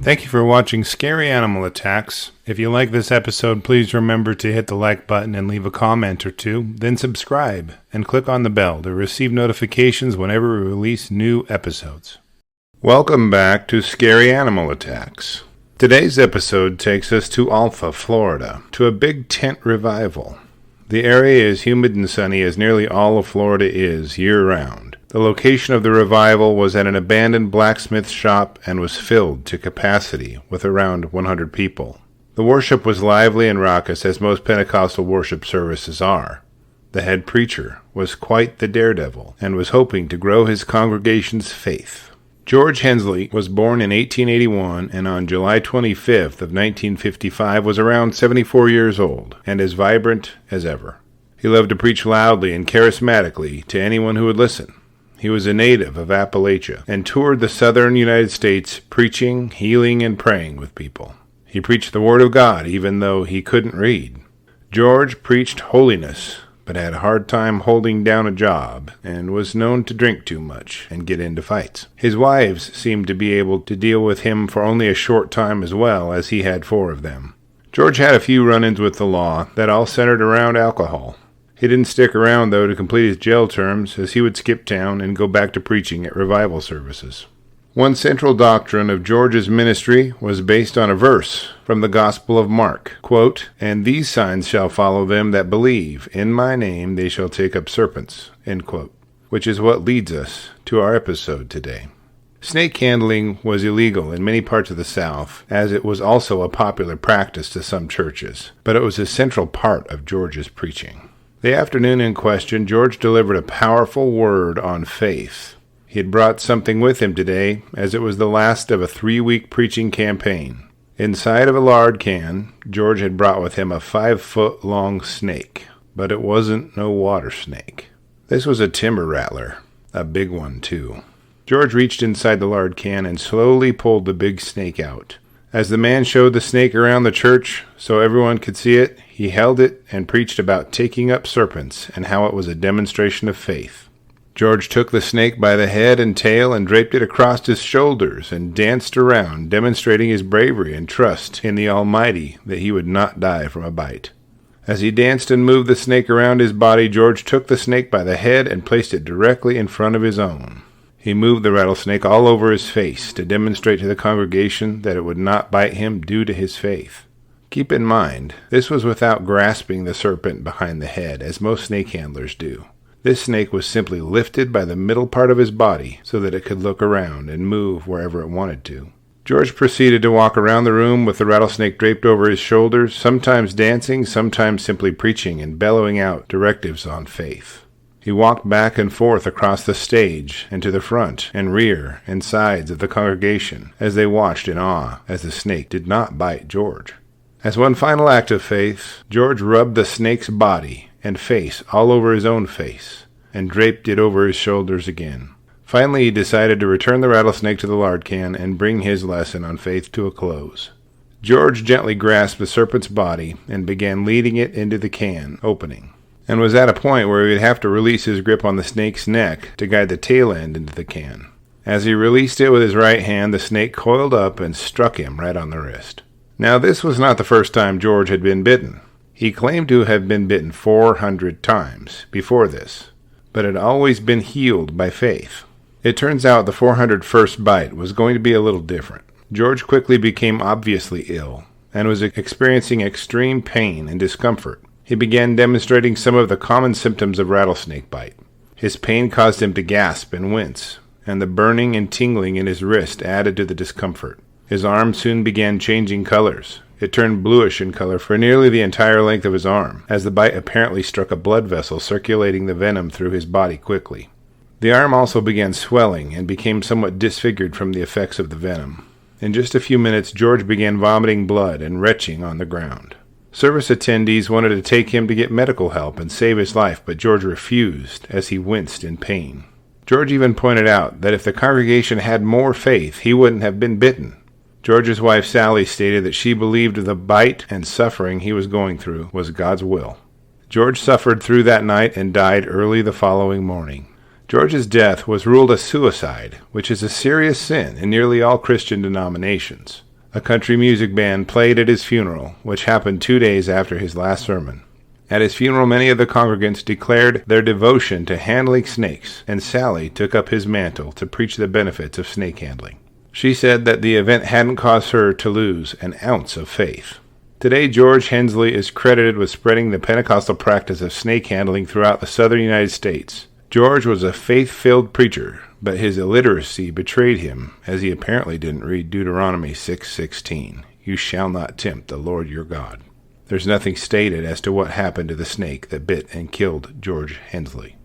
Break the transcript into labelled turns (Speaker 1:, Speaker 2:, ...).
Speaker 1: Thank you for watching Scary Animal Attacks. If you like this episode, please remember to hit the like button and leave a comment or two, then subscribe and click on the bell to receive notifications whenever we release new episodes. Welcome back to Scary Animal Attacks. Today's episode takes us to Altha, Florida, to a big tent revival. The area is humid and sunny as nearly all of Florida is year-round. The location of the revival was at an abandoned blacksmith shop and was filled to capacity with around 100 people. The worship was lively and raucous as most Penecostal worship services are. The head preacher was quite the daredevil and was hoping to grow his congregation's faith. George Hensley was born in 1881 and on July 25th of 1955 was around 74 years old and as vibrant as ever. He loved to preach loudly and charismatically to anyone who would listen. He was a native of Appalachia and toured the southern United States preaching, healing, and praying with people. He preached the Word of God even though he couldn't read. George preached holiness, but had a hard time holding down a job and was known to drink too much and get into fights. His wives seemed to be able to deal with him for only a short time as well, as he had 4 of them. George had a few run-ins with the law that all centered around alcohol. He didn't stick around, though, to complete his jail terms, as he would skip town and go back to preaching at revival services. One central doctrine of George's ministry was based on a verse from the Gospel of Mark, quote, "And these signs shall follow them that believe. In my name they shall take up serpents," end quote, which is what leads us to our episode today. Snake handling was illegal in many parts of the South, as it was also a popular practice to some churches, but it was a central part of George's preaching. The afternoon in question, George delivered a powerful word on faith. He had brought something with him today, as it was the last of a 3-week preaching campaign. Inside of a lard can, George had brought with him a 5-foot-long snake, but it wasn't no water snake. This was a timber rattler, a big one too. George reached inside the lard can and slowly pulled the big snake out. As the man showed the snake around the church so everyone could see it, he held it and preached about taking up serpents and how it was a demonstration of faith. George took the snake by the head and tail and draped it across his shoulders and danced around, demonstrating his bravery and trust in the Almighty that he would not die from a bite. As he danced and moved the snake around his body, George took the snake by the head and placed it directly in front of his own. He moved the rattlesnake all over his face to demonstrate to the congregation that it would not bite him due to his faith. Keep in mind, this was without grasping the serpent behind the head, as most snake handlers do. This snake was simply lifted by the middle part of his body so that it could look around and move wherever it wanted to. George proceeded to walk around the room with the rattlesnake draped over his shoulders, sometimes dancing, sometimes simply preaching and bellowing out directives on faith. He walked back and forth across the stage and to the front and rear and sides of the congregation as they watched in awe as the snake did not bite George. As one final act of faith, George rubbed the snake's body and face all over his own face and draped it over his shoulders again. Finally, he decided to return the rattlesnake to the lard can and bring his lesson on faith to a close. George gently grasped the serpent's body and began leading it into the can opening, and was at a point where he would have to release his grip on the snake's neck to guide the tail end into the can. As he released it with his right hand, the snake coiled up and struck him right on the wrist. Now, this was not the first time George had been bitten. He claimed to have been bitten 400 times before this, but had always been healed by faith. It turns out the 401st bite was going to be a little different. George quickly became obviously ill and was experiencing extreme pain and discomfort. He began demonstrating some of the common symptoms of rattlesnake bite. His pain caused him to gasp and wince, and the burning and tingling in his wrist added to the discomfort. His arm soon began changing colors. It turned bluish in color for nearly the entire length of his arm, as the bite apparently struck a blood vessel circulating the venom through his body quickly. The arm also began swelling and became somewhat disfigured from the effects of the venom. In just a few minutes, George began vomiting blood and retching on the ground. Service attendees wanted to take him to get medical help and save his life, but George refused as he winced in pain. George even pointed out that if the congregation had more faith, he wouldn't have been bitten. George's wife Sally stated that she believed the bite and suffering he was going through was God's will. George suffered through that night and died early the following morning. George's death was ruled a suicide, which is a serious sin in nearly all Christian denominations. A country music band played at his funeral, which happened 2 days after his last sermon. At his funeral, many of the congregants declared their devotion to handling snakes, and Sally took up his mantle to preach the benefits of snake handling. She said that the event hadn't caused her to lose an ounce of faith. Today, George Hensley is credited with spreading the Penecostal practice of snake handling throughout the southern United States. George was a faith-filled preacher, but his illiteracy betrayed him, as he apparently didn't read Deuteronomy 6:16. You shall not tempt the Lord your God. There's nothing stated as to what happened to the snake that bit and killed George Hensley.